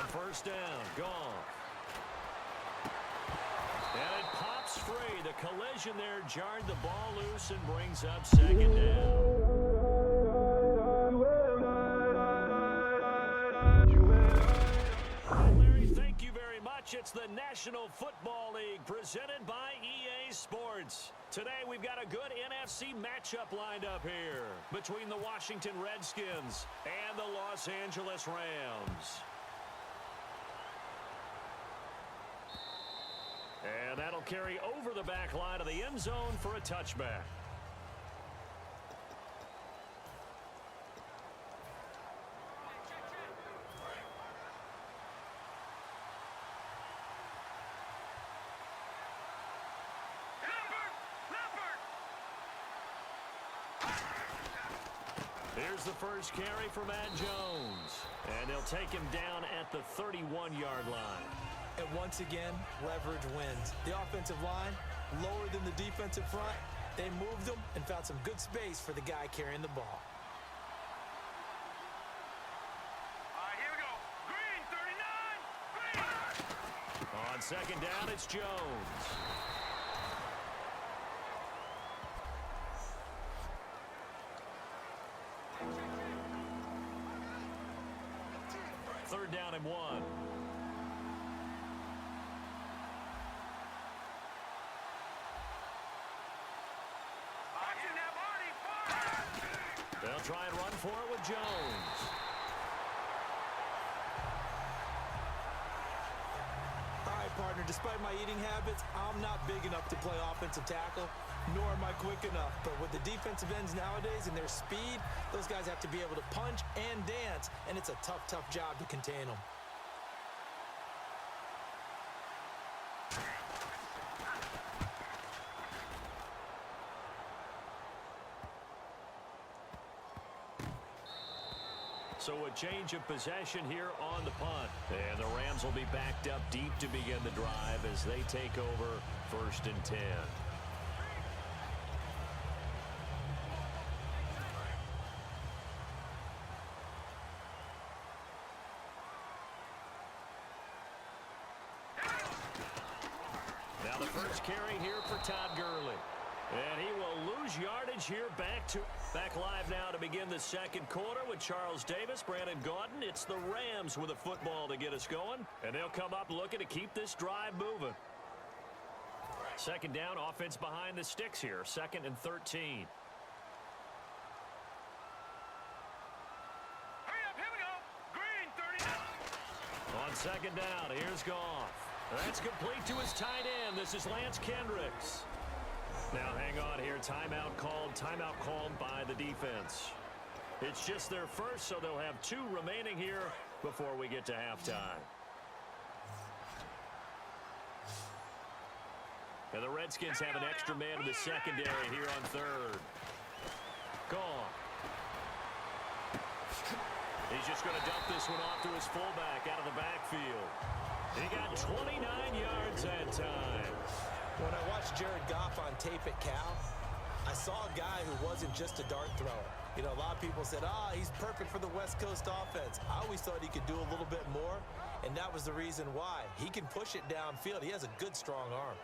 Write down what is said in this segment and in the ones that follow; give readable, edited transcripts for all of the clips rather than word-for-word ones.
First down, gone. And it pops free. The collision there jarred the ball loose and brings up second down. Larry, thank you very much. It's the National Football League presented by EA Sports. Today we've got a good NFC matchup lined up here between the Washington Redskins and the Los Angeles Rams. And that'll carry over the back line of the end zone for a touchback. Here's the first carry for Matt Jones. And they'll take him down at the 31-yard line. And once again, leverage wins. The offensive line, lower than the defensive front. They moved them and found some good space for the guy carrying the ball. Here we go. Green, 39. Green. On second down, it's Jones. Third down and 1. They'll try and run for it with Jones. All right, partner, despite my eating habits, I'm not big enough to play offensive tackle, nor am I quick enough. But with the defensive ends nowadays and their speed, those guys have to be able to punch and dance, and it's a tough, tough job to contain them. So a change of possession here on the punt. And the Rams will be backed up deep to begin the drive as they take over first and 10. Now the first carry here for Todd Gurley. And he will lose yardage here back live now to begin the second quarter with Charles Davis, Brandon Gaudin. It's the Rams with a football to get us going. And they'll come up looking to keep this drive moving. Second down, offense behind the sticks here. Second and 13. Hurry up, here we go. Green, 39. On second down, here's Goff. That's complete to his tight end. This is Lance Kendricks. Now hang on here. Timeout called by the defense. It's just their first, so they'll have 2 remaining here before we get to halftime. And the Redskins have an extra man in the secondary here on third. Gone. He's just going to dump this one off to his fullback out of the backfield. He got 29 yards that time. When I watched Jared Goff on tape at Cal, I saw a guy who wasn't just a dart thrower. You know, a lot of people said, he's perfect for the West Coast offense. I always thought he could do a little bit more, and that was the reason why. He can push it downfield. He has a good, strong arm.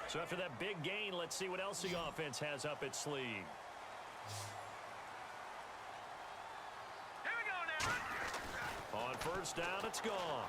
So after that big gain, let's see what else the offense has up its sleeve. On first down, it's gone.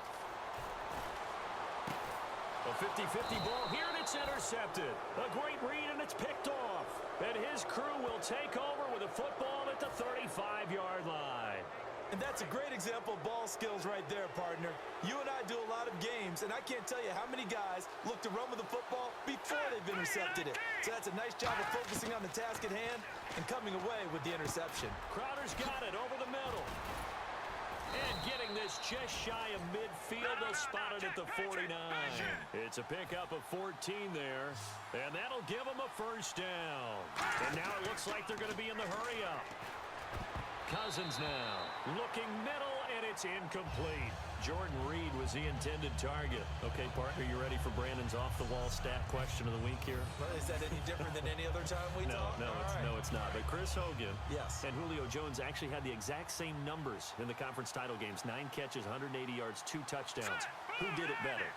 A 50-50 ball here, and it's intercepted. A great read, and it's picked off. And his crew will take over with a football at the 35-yard line. And that's a great example of ball skills right there, partner. You and I do a lot of games, and I can't tell you how many guys look to run with the football before they've intercepted it. So that's a nice job of focusing on the task at hand and coming away with the interception. Crowder's got it over the middle. And getting this just shy of midfield, they'll spot it at the 49. It's a pickup of 14 there, and that'll give them a first down. And now it looks like they're going to be in the hurry-up. Cousins now looking middle and it's incomplete. Jordan Reed was the intended target. Okay, partner, you ready for Brandon's off-the-wall stat question of the week here? Well, is that any different than any other time we talk? No, it's not. But Chris Hogan yes. and Julio Jones actually had the exact same numbers in the conference title games. 9 catches, 180 yards, 2 touchdowns. Who did it better?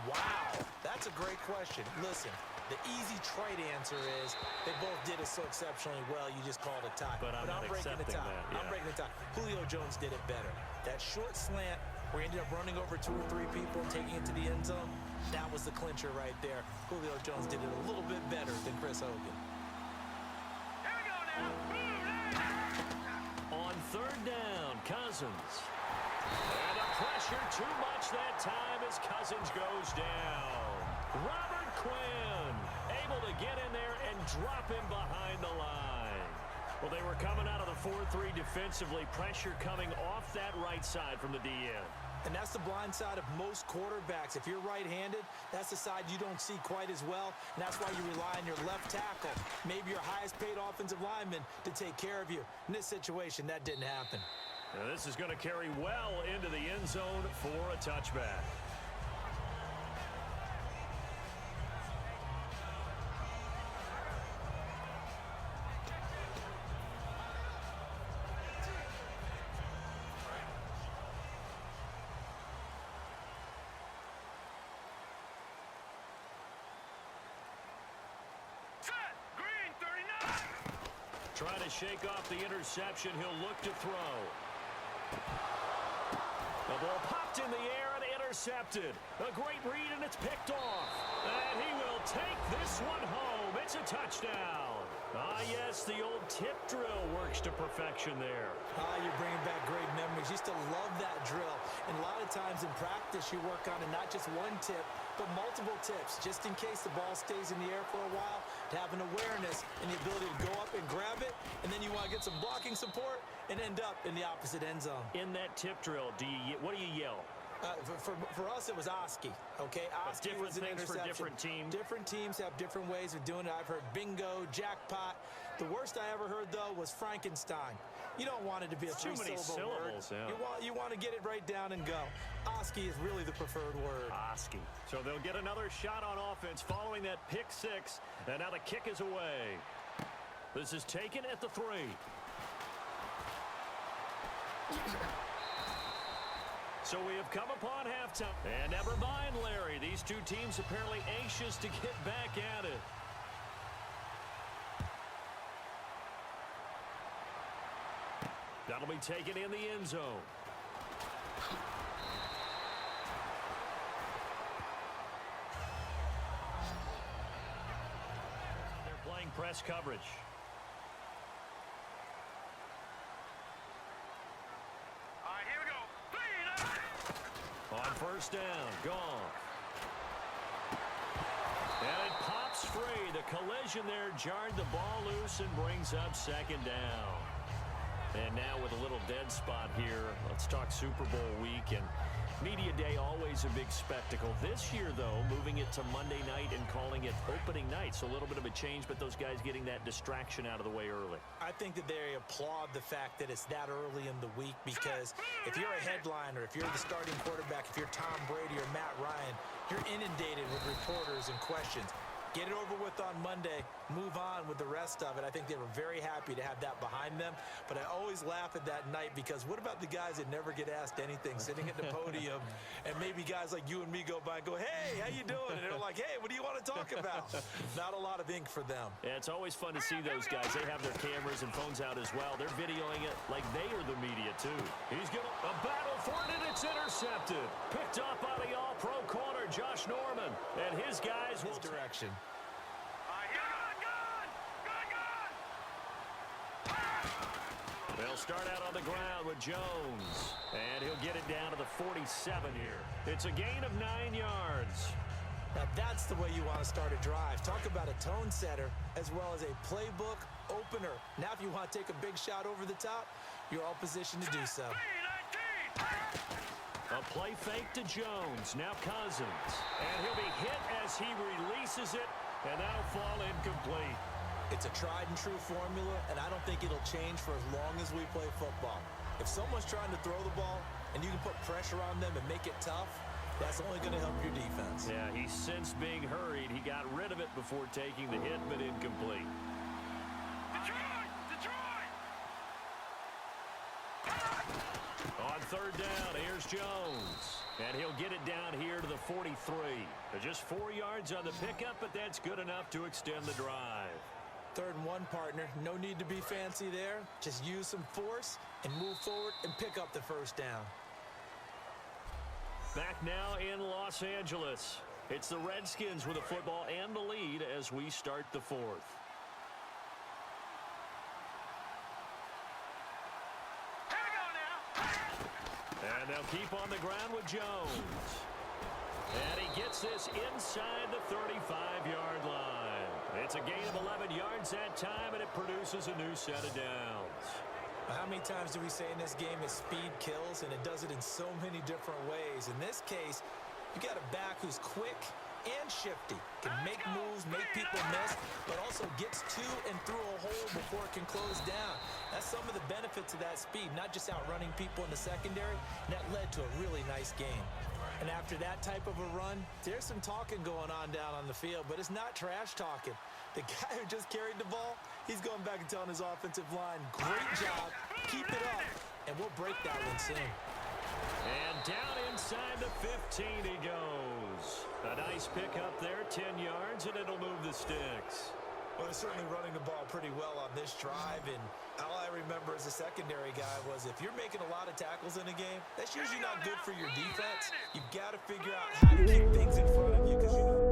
Wow, that's a great question. Listen, the easy, trite answer is they both did it so exceptionally well, you just called a tie. But I'm not breaking the accepting tie. that. Yeah. I'm breaking the tie. Julio Jones did it better. That short slant where he ended up running over 2 or 3 people and taking it to the end zone, that was the clincher right there. Julio Jones did it a little bit better than Chris Hogan. Here we go now. On 3rd down, Cousins. And the pressure too much that time as Cousins goes down. Robert Quinn able to get in there and drop him behind the line. Well, they were coming out of the 4-3 defensively. Pressure coming off that right side from the DN. And that's the blind side of most quarterbacks. If you're right-handed, that's the side you don't see quite as well. And that's why you rely on your left tackle, maybe your highest-paid offensive lineman, to take care of you. In this situation, that didn't happen. Now, this is going to carry well into the end zone for a touchback. Set. Green 39. Trying to shake off the interception. He'll look to throw. The ball popped in the air and intercepted. A great read, and it's picked off. And he will take this one home. It's a touchdown. Ah, yes, the old tip drill works to perfection there. You're bringing back great memories. Used to love that drill. And a lot of times in practice, you work on it, not just one tip, but multiple tips, just in case the ball stays in the air for a while, to have an awareness and the ability to go up and grab it, and then you want to get some blocking support and end up in the opposite end zone. In that tip drill, what do you yell? For us, it was Oski, okay? Oski different was an things for interception. different teams. Different teams have different ways of doing it. I've heard bingo, jackpot. The worst I ever heard, though, was Frankenstein. You don't want it to be a Too many three-syllable word. syllables, yeah. You want to get it right down and go. Oski is really the preferred word. Oski. So they'll get another shot on offense following that pick 6. And now the kick is away. This is taken at the 3. So we have come upon halftime. And never mind, Larry. These two teams apparently anxious to get back at it. That'll be taken in the end zone. They're playing press coverage. All right, here we go. On 1st down, Goff. And it pops free. The collision there jarred the ball loose and brings up 2nd down. And now with a little dead spot here, let's talk Super Bowl week. And Media Day, always a big spectacle. This year, though, moving it to Monday night and calling it opening night. So a little bit of a change, but those guys getting that distraction out of the way early. I think that they applaud the fact that it's that early in the week, because if you're a headliner, if you're the starting quarterback, if you're Tom Brady or Matt Ryan, you're inundated with reporters and questions. Get it over with on Monday, move on with the rest of it. I think they were very happy to have that behind them. But I always laugh at that night, because what about the guys that never get asked anything, sitting at the podium, and maybe guys like you and me go by and go, hey, how you doing? And they're like, hey, what do you want to talk about? Not a lot of ink for them. Yeah, it's always fun to see those guys. They have their cameras and phones out as well. They're videoing it like they are the media, too. He's going to a battle for it, and it's intercepted. Picked up by the all-pro corner, Josh Norman. And his guys will... His direction. They'll start out on the ground with Jones. And he'll get it down to the 47 here. It's a gain of 9 yards. Now that's the way you want to start a drive. Talk about a tone setter as well as a playbook opener. Now if you want to take a big shot over the top, you're all positioned to do so. A play fake to Jones. Now Cousins. And he'll be hit as he releases it. And that'll fall incomplete. It's a tried and true formula, and I don't think it'll change for as long as we play football. If someone's trying to throw the ball and you can put pressure on them and make it tough, that's only going to help your defense. Yeah, he sensed being hurried. He got rid of it before taking the hit, but incomplete. Detroit! Detroit! On third down, here's Jones. And he'll get it down here to the 43. Just 4 yards on the pickup, but that's good enough to extend the drive. 3rd and 1, partner. No need to be fancy there. Just use some force and move forward and pick up the first down. Back now in Los Angeles. It's the Redskins with the football and the lead as we start the 4th. Here we go now. And they'll keep on the ground with Jones. And he gets this inside the 35-yard line. It's a gain of 11 yards that time, and it produces a new set of downs. How many times do we say in this game that speed kills, and it does it in so many different ways? In this case, you got a back who's quick and shifty, can make moves, make people miss, but also gets to and through a hole before it can close down. That's some of the benefits of that speed, not just outrunning people in the secondary, and that led to a really nice game. And after that type of a run, there's some talking going on down on the field, but it's not trash talking. The guy who just carried the ball, he's going back and telling his offensive line, great job, keep it up, and we'll break that one soon. And down inside the 15 he goes. A nice pick up there, 10 yards, and it'll move the sticks. Well, they're certainly running the ball pretty well on this drive, and all I remember as a secondary guy was if you're making a lot of tackles in a game, that's usually not good for your defense. You've got to figure out how to keep things in front of you because you know